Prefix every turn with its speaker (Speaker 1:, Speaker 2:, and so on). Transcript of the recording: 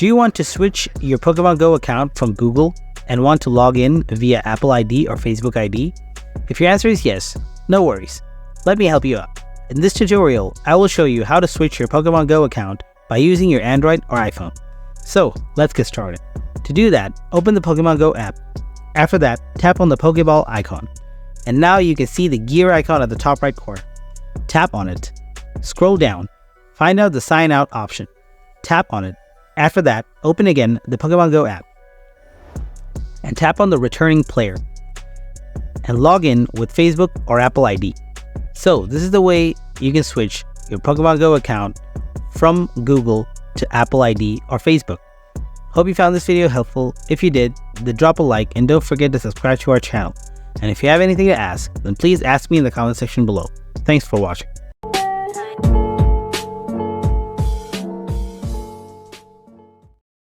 Speaker 1: Do you want to switch your Pokemon Go account from Google and want to log in via Apple ID or Facebook ID? If your answer is yes, no worries. Let me help you out. In this tutorial, I will show you how to switch your Pokemon Go account by using your Android or iPhone. So, let's get started. To do that, open the Pokemon Go app. After that, tap on the Pokeball icon. And now you can see the gear icon at the top right corner. Tap on it. Scroll down. Find out the sign out option. Tap on it. After that, open again the Pokemon Go app. And tap on the returning player. And log in with Facebook or Apple ID. So this is the way you can switch your Pokemon Go account from Google to Apple ID or Facebook. Hope you found this video helpful. If you did, then drop a like and don't forget to subscribe to our channel. And if you have anything to ask, then please ask me in the comment section below. Thanks for watching.